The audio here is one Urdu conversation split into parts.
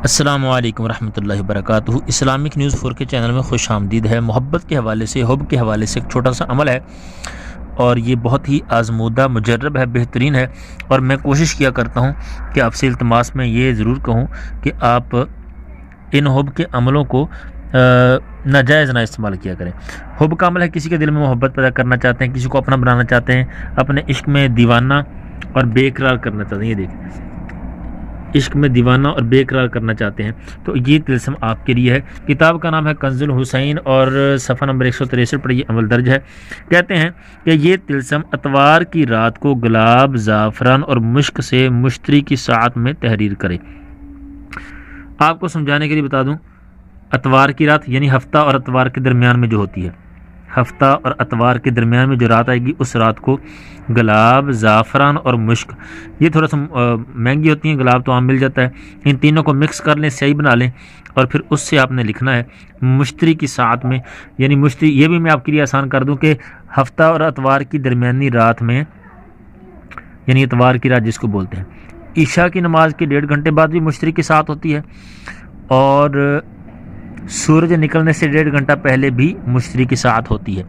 السلام علیکم ورحمۃ اللہ وبرکاتہ۔ اسلامک نیوز 4 کے چینل میں خوش آمدید ہے۔ محبت کے حوالے سے، حب کے حوالے سے ایک چھوٹا سا عمل ہے اور یہ بہت ہی آزمودہ مجرب ہے، بہترین ہے، اور میں کوشش کیا کرتا ہوں کہ آپ سے التماس میں یہ ضرور کہوں کہ آپ ان حب کے عملوں کو ناجائز نہ استعمال کیا کریں۔ حب کا عمل ہے کسی کے دل میں محبت پیدا کرنا چاہتے ہیں، کسی کو اپنا بنانا چاہتے ہیں، اپنے عشق میں دیوانہ اور بے قرار کرنا چاہتے ہیں۔ یہ دیکھیں، عشق میں دیوانہ اور بے قرار کرنا چاہتے ہیں تو یہ طلسم آپ کے لیے ہے۔ کتاب کا نام ہے کنز الحسین اور صفحہ نمبر 163 پر یہ عمل درج ہے۔ کہتے ہیں کہ یہ طلسم اتوار کی رات کو گلاب، زعفران اور مشک سے مشتری کی ساعت میں تحریر کرے۔ آپ کو سمجھانے کے لیے بتا دوں، اتوار کی رات یعنی ہفتہ اور اتوار کے درمیان میں جو ہوتی ہے، ہفتہ اور اتوار کے درمیان میں جو رات آئے گی اس رات کو گلاب، زعفران اور مشک، یہ تھوڑا سا مہنگی ہوتی ہیں، گلاب تو عام مل جاتا ہے، ان تینوں کو مکس کر لیں، سیاہی بنا لیں اور پھر اس سے آپ نے لکھنا ہے مشتری کی ساعت میں، یعنی مشتری، یہ بھی میں آپ کے لیے آسان کر دوں کہ ہفتہ اور اتوار کی درمیانی رات میں، یعنی اتوار کی رات جس کو بولتے ہیں، عشاء کی نماز کے 1.5 گھنٹے بعد بھی مشتری کی ساعت ہوتی ہے، اور سورج نکلنے سے 1.5 گھنٹہ پہلے بھی مشتری کی ساعت ہوتی ہے،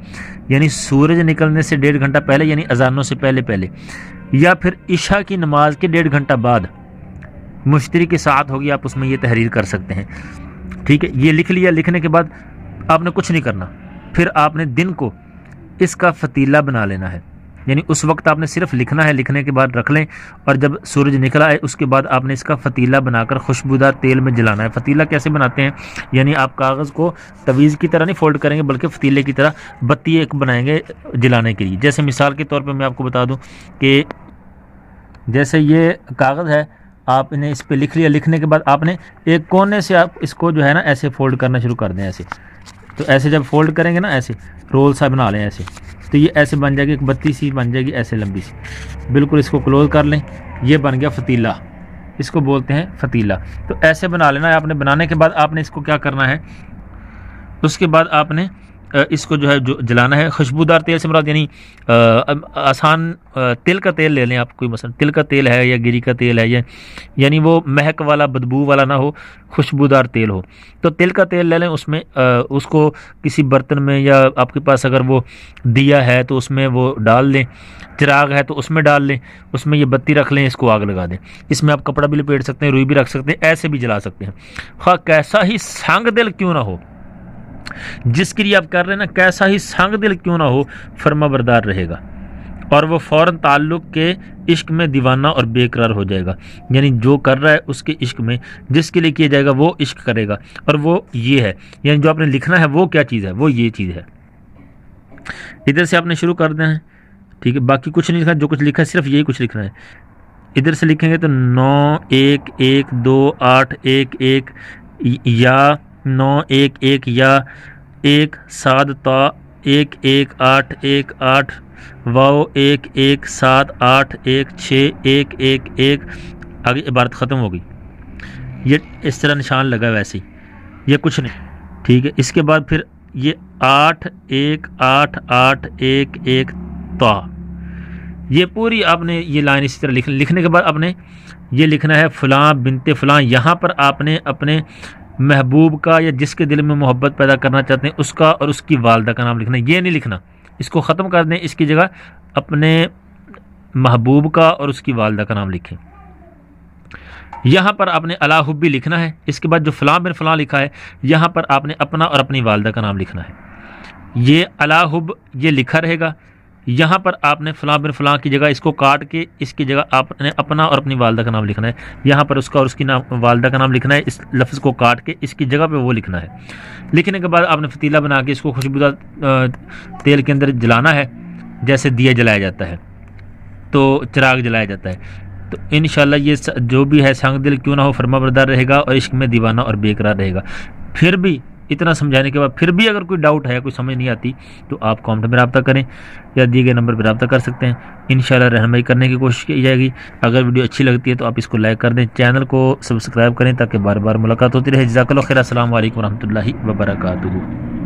یعنی سورج نکلنے سے 1.5 گھنٹہ پہلے، یعنی اذانوں سے پہلے، یا پھر عشاء کی نماز کے 1.5 گھنٹہ بعد مشتری کی ساعت ہوگی، آپ اس میں یہ تحریر کر سکتے ہیں۔ ٹھیک ہے، یہ لکھ لیا، لکھنے کے بعد آپ نے کچھ نہیں کرنا، پھر آپ نے دن کو اس کا فتیلہ بنا لینا ہے، یعنی اس وقت آپ نے صرف لکھنا ہے، لکھنے کے بعد رکھ لیں، اور جب سورج نکلا ہے اس کے بعد آپ نے اس کا فتیلہ بنا کر خوشبودار تیل میں جلانا ہے۔ فتیلہ کیسے بناتے ہیں، یعنی آپ کاغذ کو تویز کی طرح نہیں فولڈ کریں گے بلکہ فتیلے کی طرح بتی ایک بنائیں گے جلانے کے لیے۔ جیسے مثال کے طور پہ میں آپ کو بتا دوں کہ جیسے یہ کاغذ ہے، آپ نے اس پہ لکھ لیا، لکھنے کے بعد آپ نے ایک کونے سے آپ اس کو جو ہے نا ایسے فولڈ کرنا شروع کر دیں، ایسے، تو ایسے جب فولڈ کریں گے نا، ایسے رول سا بنا لیں ایسے، تو یہ ایسے بن جائے گی، ایک بتی سی بن جائے گی ایسے لمبی سی، بالکل اس کو کلوز کر لیں، یہ بن گیا فتیلہ، اس کو بولتے ہیں فتیلہ۔ تو ایسے بنا لینا ہے آپ نے۔ بنانے کے بعد آپ نے اس کو کیا کرنا ہے، اس کے بعد آپ نے اس کو جو ہے جو جلانا ہے، خوشبودار تیل سے مراد یعنی آسان تل کا تیل لے لیں آپ، کوئی مثلا تل کا تیل ہے یا گری کا تیل ہے، یعنی وہ مہک والا بدبو والا نہ ہو، خوشبودار تیل ہو، تو تل کا تیل لے لیں، اس میں اس کو کسی برتن میں، یا آپ کے پاس اگر وہ دیا ہے تو اس میں وہ ڈال دیں، چراغ ہے تو اس میں ڈال لیں، اس میں یہ بتی رکھ لیں، اس کو آگ لگا دیں، اس میں آپ کپڑا بھی لپیٹ سکتے ہیں، روئی بھی رکھ سکتے ہیں، ایسے بھی جلا سکتے ہیں، خواہ کیسا ہی سنگ دل کیوں نہ ہو، جس کے لیے آپ کر رہے ہیں نا، کیسا ہی سنگ دل کیوں نہ ہو، فرما بردار رہے گا، اور وہ فوراً تعلق کے عشق میں دیوانہ اور بے قرار ہو جائے گا، یعنی جو کر رہا ہے اس کے عشق میں، جس کے لیے کیا جائے گا وہ عشق کرے گا، اور وہ یہ ہے، یعنی جو آپ نے لکھنا ہے وہ کیا چیز ہے، وہ یہ چیز ہے۔ ادھر سے آپ نے شروع کر دینا ہے، ٹھیک ہے، باقی کچھ نہیں لکھا، جو کچھ لکھا ہے صرف یہی کچھ لکھنا ہے۔ ادھر سے لکھیں گے تو 9 1 1 2 8 1 1 یا 9 1 1 یا 1 7 تا 1 1 8 1 8 واو 1 1 7 8 1 6 1 1 1 آگے عبارت ختم ہو گئی۔ یہ اس طرح نشان لگا ویسے ہی، یہ کچھ نہیں، ٹھیک ہے۔ اس کے بعد پھر یہ 8 1 8 8 1 1 تا، یہ پوری آپ نے یہ لائن اسی طرح لکھنے کے بعد آپ نے یہ لکھنا ہے فلاں بنت فلاں۔ یہاں پر آپ نے اپنے محبوب کا یا جس کے دل میں محبت پیدا کرنا چاہتے ہیں اس کا اور اس کی والدہ کا نام لکھنا ہے، یہ نہیں لکھنا، اس کو ختم کر دیں، اس کی جگہ اپنے محبوب کا اور اس کی والدہ کا نام لکھیں۔ یہاں پر آپ نے علی حبی لکھنا ہے، اس کے بعد جو فلاں بن فلاں لکھا ہے یہاں پر آپ نے اپنا اور اپنی والدہ کا نام لکھنا ہے، یہ علی حب یہ لکھا رہے گا، یہاں پر آپ نے فلاں بن فلاں کی جگہ اس کو کاٹ کے اس کی جگہ آپ نے اپنا اور اپنی والدہ کا نام لکھنا ہے، یہاں پر اس کا اور اس کی والدہ کا نام لکھنا ہے، اس لفظ کو کاٹ کے اس کی جگہ پہ وہ لکھنا ہے۔ لکھنے کے بعد آپ نے فتیلہ بنا کے اس کو خوشبودار تیل کے اندر جلانا ہے، جیسے دیا جلایا جاتا ہے تو چراغ جلایا جاتا ہے، تو انشاءاللہ یہ جو بھی ہے سنگ دل کیوں نہ ہو فرما بردار رہے گا اور عشق میں دیوانہ اور بے قرار رہے گا۔ پھر بھی اتنا سمجھانے کے بعد پھر بھی اگر کوئی ڈاؤٹ ہے، کوئی سمجھ نہیں آتی تو آپ کامنٹ میں رابطہ کریں یا دیے گئے نمبر پہ رابطہ کر سکتے ہیں، انشاءاللہ رہنمائی کرنے کی کوشش کی جائے گی۔ اگر ویڈیو اچھی لگتی ہے تو آپ اس کو لائک کر دیں، چینل کو سبسکرائب کریں تاکہ بار بار ملاقات ہوتی رہے۔ جزاک اللہ خیر، السلام علیکم ورحمۃ اللہ وبرکاتہ۔